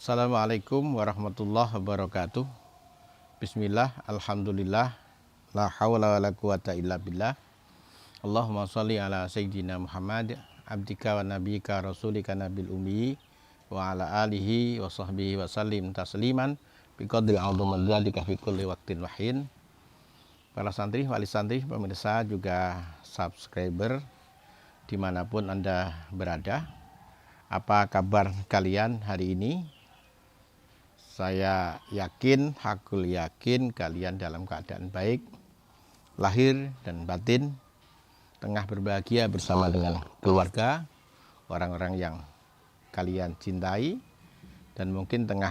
Assalamualaikum warahmatullahi wabarakatuh. Bismillah, alhamdulillah, la hawla wa la quwata illa billah. Allahumma sholli ala sayyidina Muhammad, abdika wa nabiyika rasulika nabil ummi, wa ala alihi wa sahbihi wa sallim tasliman biqadri a'udzumadhalika fi kulli waqtin wahin. Para santri, wali santri, pemirsa juga subscriber dimanapun Anda berada. Apa kabar kalian hari ini? Saya yakin, hakul yakin kalian dalam keadaan baik, lahir dan batin, tengah berbahagia bersama dengan keluarga, orang-orang yang kalian cintai, dan mungkin tengah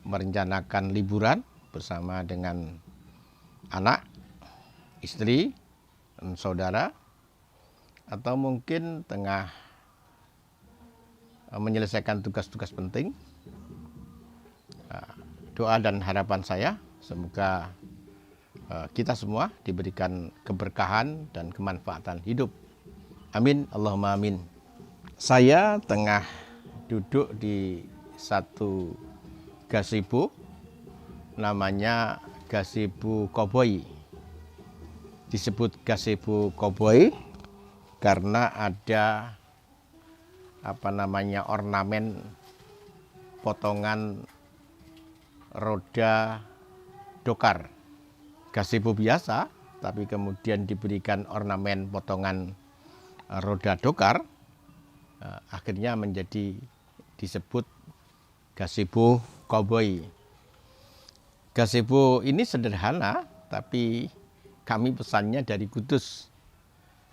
merencanakan liburan bersama dengan anak, istri, dan saudara, atau mungkin tengah menyelesaikan tugas-tugas penting. Doa dan harapan saya semoga kita semua diberikan keberkahan dan kemanfaatan hidup. Amin, Allahumma amin. Saya tengah duduk di satu gazebo, namanya gazebo koboi. Disebut gazebo koboi karena ada ornamen potongan roda dokar. Gazebo biasa tapi kemudian diberikan ornamen potongan roda dokar, akhirnya menjadi disebut gazebo koboi. Gazebo ini sederhana tapi kami pesannya dari Kudus.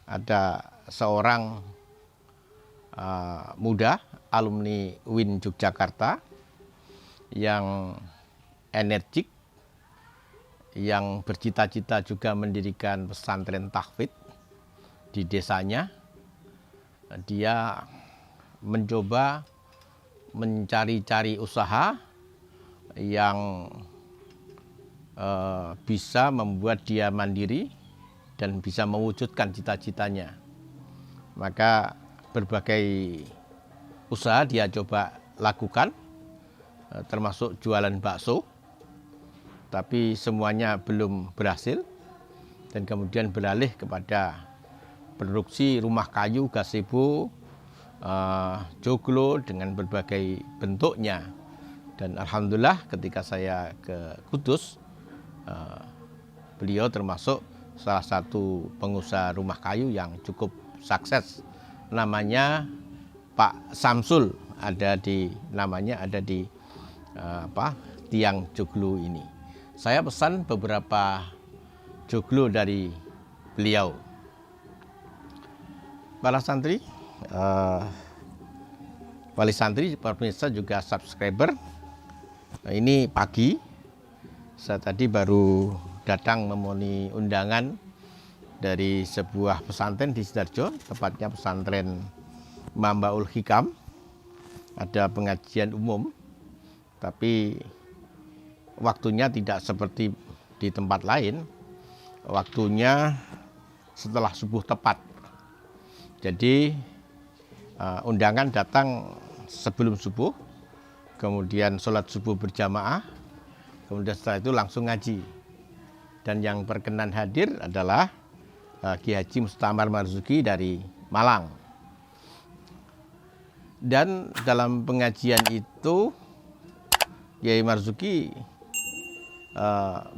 Ada seorang muda alumni UIN Yogyakarta yang energik, yang bercita-cita juga mendirikan pesantren tahfidz di desanya. Dia mencoba mencari-cari usaha yang bisa membuat dia mandiri dan bisa mewujudkan cita-citanya. Maka berbagai usaha dia coba lakukan, termasuk jualan bakso, tapi semuanya belum berhasil, dan kemudian beralih kepada produksi rumah kayu, gazebo, joglo dengan berbagai bentuknya. Dan alhamdulillah ketika saya ke Kudus, beliau termasuk salah satu pengusaha rumah kayu yang cukup sukses. Namanya Pak Samsul, ada di tiang joglo ini. Saya pesan beberapa joglo dari beliau. Para santri, wali santri, pemirsa juga subscriber. Ini pagi, saya tadi baru datang memenuhi undangan dari sebuah pesantren di Sidoarjo, tepatnya pesantren Mambaul Hikam. Ada pengajian umum, tapi waktunya tidak seperti di tempat lain. Waktunya setelah subuh tepat. Jadi undangan datang sebelum subuh, kemudian sholat subuh berjamaah, kemudian setelah itu langsung ngaji. Dan yang berkenan hadir adalah Kiai Haji Mustamar Marzuki dari Malang. Dan dalam pengajian itu Kiai Marzuki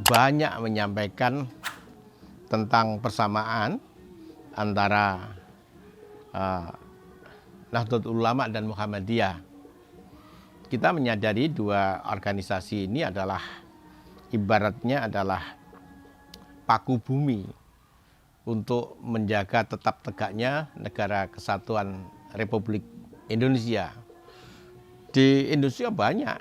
banyak menyampaikan tentang persamaan antara Nahdlatul Ulama dan Muhammadiyah. Kita menyadari dua organisasi ini adalah ibaratnya adalah paku bumi untuk menjaga tetap tegaknya negara kesatuan Republik Indonesia. Di Indonesia banyak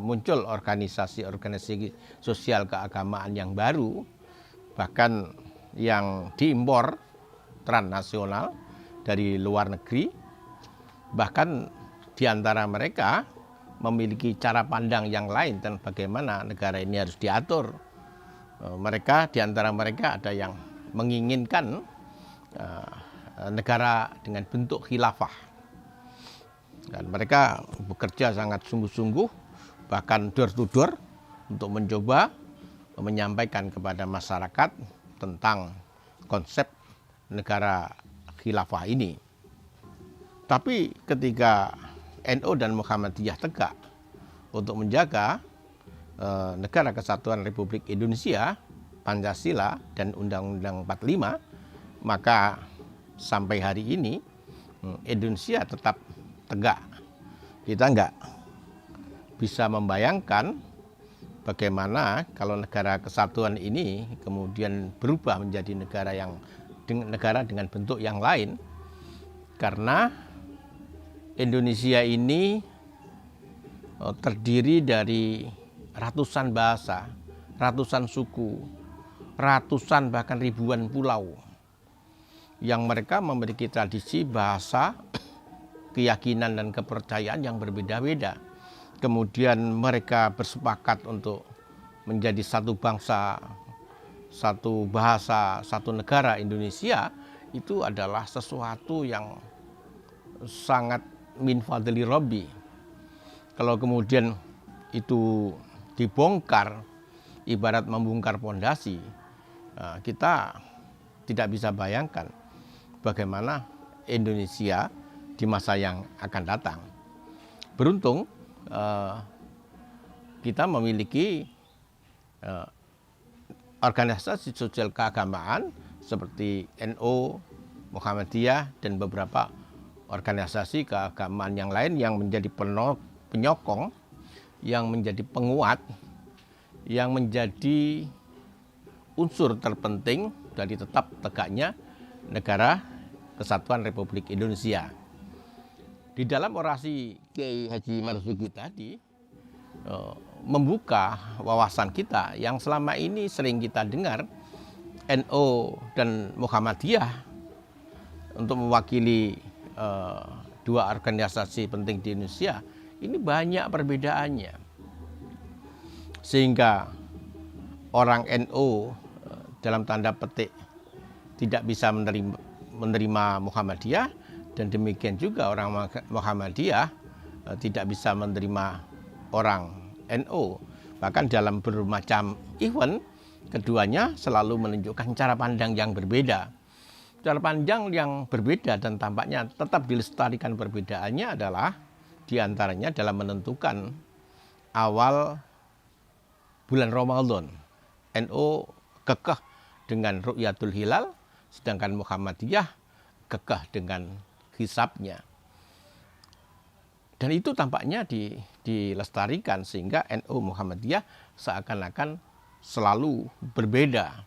muncul organisasi-organisasi sosial keagamaan yang baru, bahkan yang diimpor transnasional dari luar negeri. Bahkan di antara mereka memiliki cara pandang yang lain tentang bagaimana negara ini harus diatur. Di antara mereka ada yang menginginkan negara dengan bentuk khilafah. Dan mereka bekerja sangat sungguh-sungguh, bahkan door to door untuk mencoba menyampaikan kepada masyarakat tentang konsep negara khilafah ini. Tapi ketika NU dan Muhammadiyah tegak untuk menjaga Negara Kesatuan Republik Indonesia, Pancasila, dan Undang-Undang 45, maka sampai hari ini Indonesia tetap tegak. Kita enggak bisa membayangkan bagaimana kalau negara kesatuan ini kemudian berubah menjadi negara dengan bentuk yang lain, karena Indonesia ini terdiri dari ratusan bahasa, ratusan suku, ratusan bahkan ribuan pulau yang mereka memiliki tradisi, bahasa, keyakinan dan kepercayaan yang berbeda-beda. Kemudian mereka bersepakat untuk menjadi satu bangsa, satu bahasa, satu negara Indonesia. Itu adalah sesuatu yang sangat min fadli Rabbi. Kalau kemudian itu dibongkar, ibarat membongkar pondasi, kita tidak bisa bayangkan bagaimana Indonesia di masa yang akan datang. Beruntung kita memiliki organisasi sosial keagamaan seperti NU, Muhammadiyah, dan beberapa organisasi keagamaan yang lain yang menjadi penyokong, yang menjadi penguat, yang menjadi unsur terpenting dari tetap tegaknya Negara Kesatuan Republik Indonesia. Di dalam orasi Kiai Haji Marzuki tadi membuka wawasan kita yang selama ini sering kita dengar, NU dan Muhammadiyah untuk mewakili dua organisasi penting di Indonesia, ini banyak perbedaannya. Sehingga orang NU dalam tanda petik tidak bisa menerima Muhammadiyah, dan demikian juga orang Muhammadiyah tidak bisa menerima orang NU. Bahkan dalam bermacam event, keduanya selalu menunjukkan cara pandang yang berbeda. Cara pandang yang berbeda dan tampaknya tetap dilestarikan perbedaannya adalah diantaranya dalam menentukan awal bulan Ramadan. NU kekeh dengan Ru'yatul Hilal, sedangkan Muhammadiyah kekeh dengan hisabnya. Dan itu tampaknya dilestarikan sehingga NU Muhammadiyah seakan-akan selalu berbeda.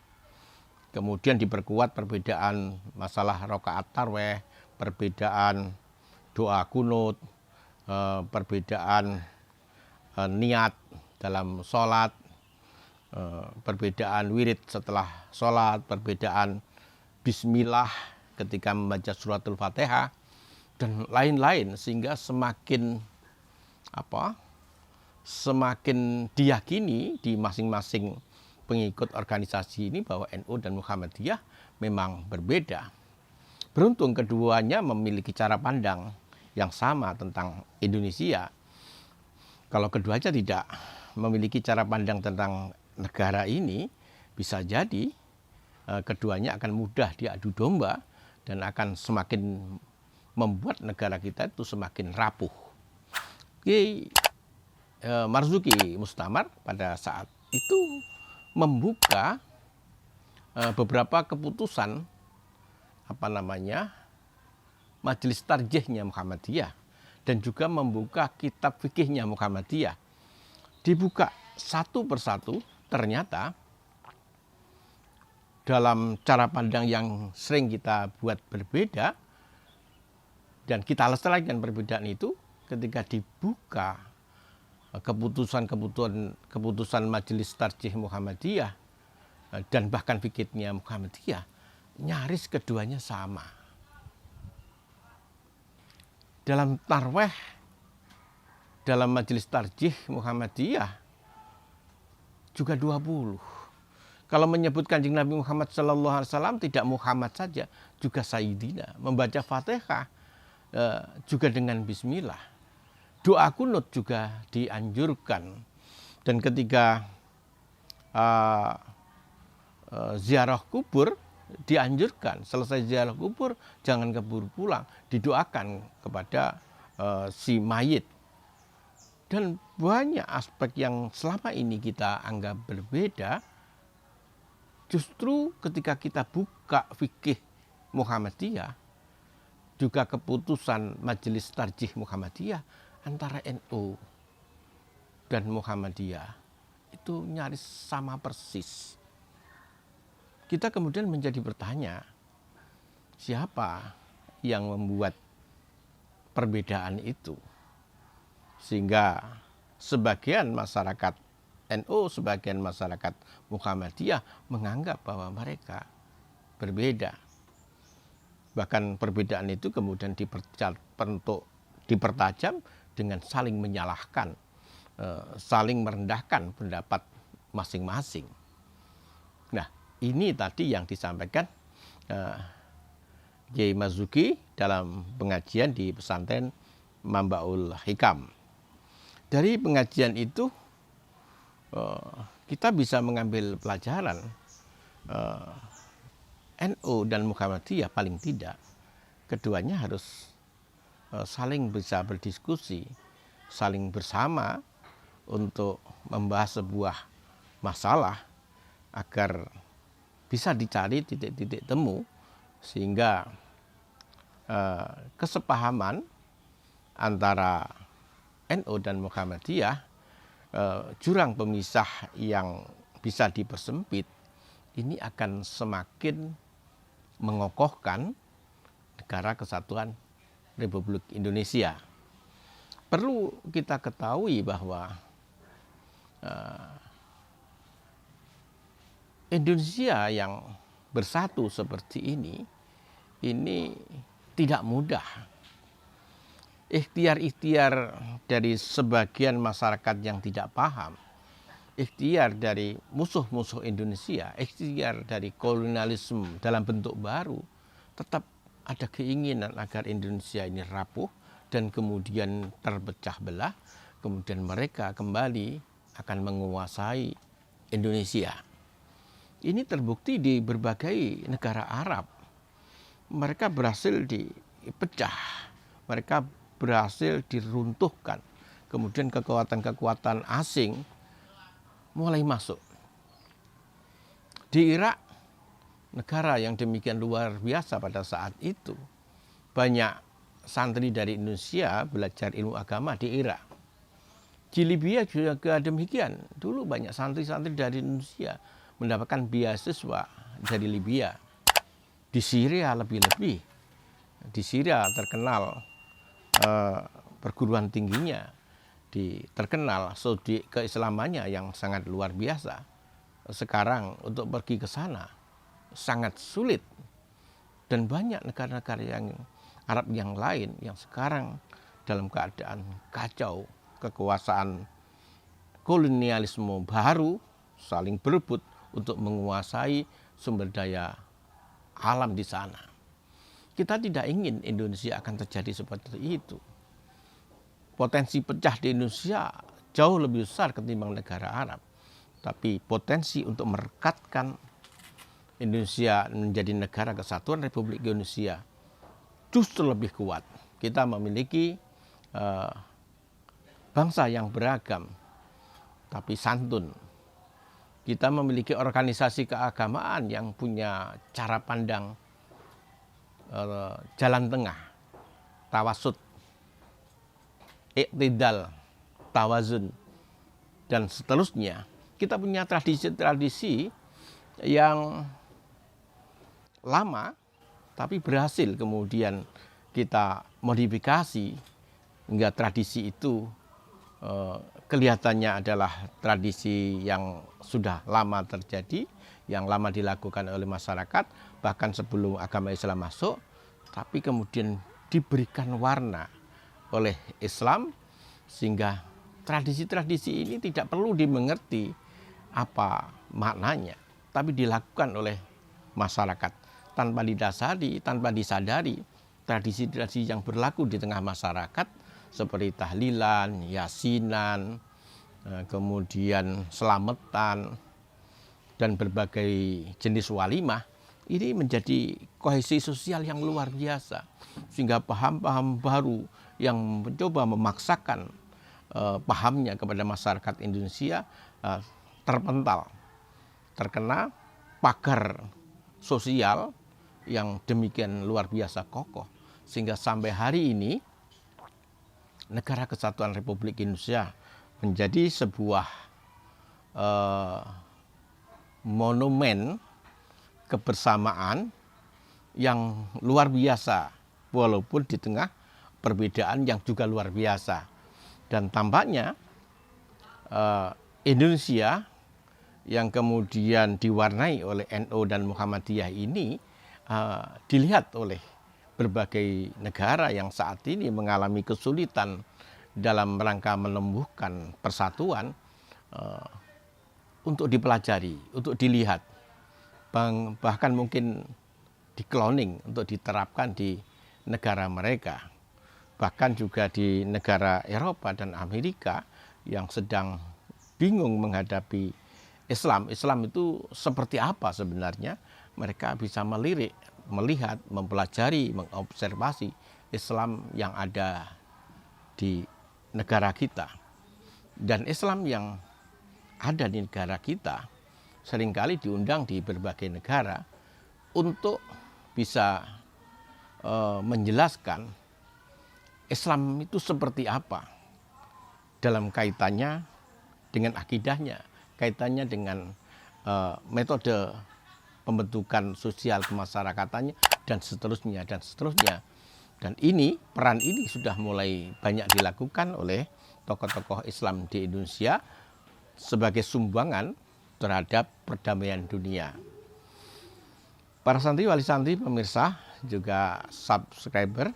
Kemudian diperkuat perbedaan masalah rakaat tarwih, perbedaan doa kunut, perbedaan niat dalam sholat, perbedaan wirid setelah sholat, perbedaan bismillah ketika membaca suratul Fatihah, dan lain-lain, sehingga semakin diyakini di masing-masing pengikut organisasi ini bahwa NU dan Muhammadiyah memang berbeda. Beruntung keduanya memiliki cara pandang yang sama tentang Indonesia. Kalau keduanya tidak memiliki cara pandang tentang negara ini, bisa jadi keduanya akan mudah diadu domba dan akan semakin membuat negara kita itu semakin rapuh. Kiai Marzuki Mustamar pada saat itu membuka beberapa keputusan majelis tarjihnya Muhammadiyah, dan juga membuka kitab fikihnya Muhammadiyah. Dibuka satu persatu, ternyata dalam cara pandang yang sering kita buat berbeda dan kita lestarikan perbedaan itu, ketika dibuka keputusan majelis tarjih Muhammadiyah dan bahkan fikihnya Muhammadiyah, nyaris keduanya sama. Dalam tarwih, dalam majelis tarjih Muhammadiyah juga 20. Kalau menyebut Kanjeng Nabi Muhammad SAW tidak Muhammad saja, juga Sayyidina. Membaca Fatihah juga dengan bismillah. Doa kunut juga dianjurkan. Dan ketika ziarah kubur dianjurkan, selesai ziarah kubur jangan keburu pulang, didoakan kepada si mayit. Dan banyak aspek yang selama ini kita anggap berbeda, justru ketika kita buka fikih Muhammadiyah, juga keputusan Majelis Tarjih Muhammadiyah antara NU dan Muhammadiyah itu nyaris sama persis. Kita kemudian menjadi bertanya, siapa yang membuat perbedaan itu? Sehingga sebagian masyarakat NU, sebagian masyarakat Muhammadiyah menganggap bahwa mereka berbeda. Bahkan perbedaan itu kemudian dipertajam dengan saling menyalahkan, saling merendahkan pendapat masing-masing. Nah, ini tadi yang disampaikan Kiai Marzuki dalam pengajian di pesantren Mambaul Hikam. Dari pengajian itu kita bisa mengambil pelajaran NU dan Muhammadiyah paling tidak keduanya harus saling bisa berdiskusi, saling bersama untuk membahas sebuah masalah agar bisa dicari titik-titik temu sehingga kesepahaman antara NU dan Muhammadiyah, jurang pemisah yang bisa dipersempit ini akan semakin mengokohkan negara kesatuan Republik Indonesia. Perlu kita ketahui bahwa Indonesia yang bersatu seperti ini tidak mudah. Ikhtiar-ikhtiar dari sebagian masyarakat yang tidak paham, ikhtiar dari musuh-musuh Indonesia, ikhtiar dari kolonialisme dalam bentuk baru, tetap ada keinginan agar Indonesia ini rapuh dan kemudian terpecah belah, kemudian mereka kembali akan menguasai Indonesia. Ini terbukti di berbagai negara Arab. Mereka berhasil dipecah, mereka berhasil diruntuhkan. Kemudian kekuatan-kekuatan asing mulai masuk. Di Irak, negara yang demikian luar biasa pada saat itu, banyak santri dari Indonesia belajar ilmu agama di Irak. Di Libya juga demikian. Dulu banyak santri-santri dari Indonesia mendapatkan beasiswa dari Libya. Di Syria lebih-lebih. Di Syria terkenal perguruan tingginya, terkenal studi keislamannya yang sangat luar biasa. Sekarang untuk pergi ke sana sangat sulit. Dan banyak negara-negara yang Arab yang lain yang sekarang dalam keadaan kacau, kekuasaan kolonialisme baru saling berebut untuk menguasai sumber daya alam di sana. Kita tidak ingin Indonesia akan terjadi seperti itu. Potensi pecah di Indonesia jauh lebih besar ketimbang negara Arab. Tapi potensi untuk merekatkan Indonesia menjadi negara kesatuan Republik Indonesia justru lebih kuat. Kita memiliki bangsa yang beragam, tapi santun. Kita memiliki organisasi keagamaan yang punya cara pandang jalan tengah, tawasud, iktidal, tawazun, dan seterusnya. Kita punya tradisi-tradisi yang lama, tapi berhasil kemudian kita modifikasi hingga tradisi itu kelihatannya adalah tradisi yang sudah lama terjadi, yang lama dilakukan oleh masyarakat, bahkan sebelum agama Islam masuk, tapi kemudian diberikan warna oleh Islam, sehingga tradisi-tradisi ini tidak perlu dimengerti apa maknanya, tapi dilakukan oleh masyarakat tanpa disadari tradisi-tradisi yang berlaku di tengah masyarakat seperti tahlilan, yasinan, kemudian selamatan, dan berbagai jenis walimah, ini menjadi kohesi sosial yang luar biasa. Sehingga paham-paham baru yang mencoba memaksakan pahamnya kepada masyarakat Indonesia terpental, terkena pagar sosial yang demikian luar biasa kokoh. Sehingga sampai hari ini Negara Kesatuan Republik Indonesia menjadi sebuah monumen kebersamaan yang luar biasa, walaupun di tengah perbedaan yang juga luar biasa. Dan tampaknya Indonesia yang kemudian diwarnai oleh NU dan Muhammadiyah ini dilihat oleh berbagai negara yang saat ini mengalami kesulitan dalam rangka menumbuhkan persatuan untuk dipelajari, untuk dilihat, bahkan mungkin di-cloning untuk diterapkan di negara mereka. Bahkan juga di negara Eropa dan Amerika yang sedang bingung menghadapi Islam. Islam itu seperti apa sebenarnya? Mereka bisa melirik, melihat, mempelajari, mengobservasi Islam yang ada di negara kita. Dan Islam yang ada di negara kita seringkali diundang di berbagai negara untuk bisa menjelaskan Islam itu seperti apa dalam kaitannya dengan akidahnya, kaitannya dengan metode pembentukan sosial kemasyarakatannya, dan seterusnya, dan seterusnya. Dan ini, peran ini sudah mulai banyak dilakukan oleh tokoh-tokoh Islam di Indonesia sebagai sumbangan terhadap perdamaian dunia. Para santri, wali santri, pemirsa, juga subscriber,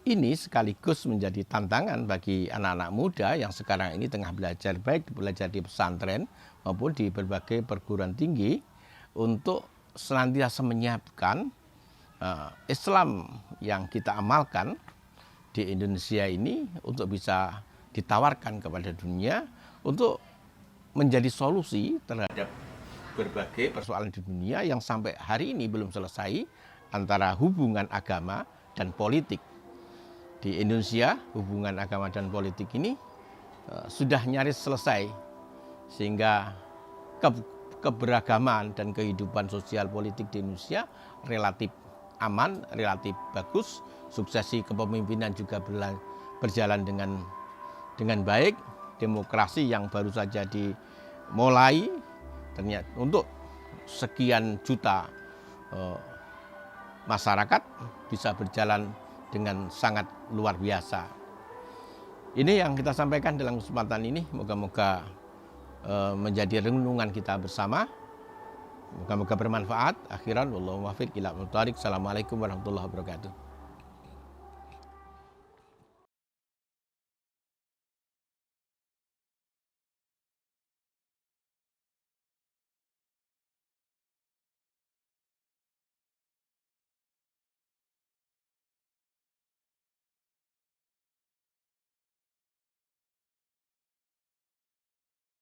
ini sekaligus menjadi tantangan bagi anak-anak muda yang sekarang ini tengah belajar, baik belajar di pesantren maupun di berbagai perguruan tinggi, untuk senantiasa menyiapkan Islam yang kita amalkan di Indonesia ini untuk bisa ditawarkan kepada dunia untuk menjadi solusi terhadap berbagai persoalan di dunia yang sampai hari ini belum selesai, antara hubungan agama dan politik. Di Indonesia, hubungan agama dan politik ini sudah nyaris selesai, sehingga keberagaman dan kehidupan sosial politik di Indonesia relatif aman, relatif bagus. Suksesi kepemimpinan juga berjalan dengan baik. Demokrasi yang baru saja dimulai ternyata untuk sekian juta masyarakat bisa berjalan dengan sangat luar biasa. Ini yang kita sampaikan dalam kesempatan ini. Moga-moga menjadi renungan kita bersama. Moga-moga bermanfaat. Akhiran wallahu muwaffiq ila aqwamit thoriq. Assalamualaikum warahmatullahi wabarakatuh.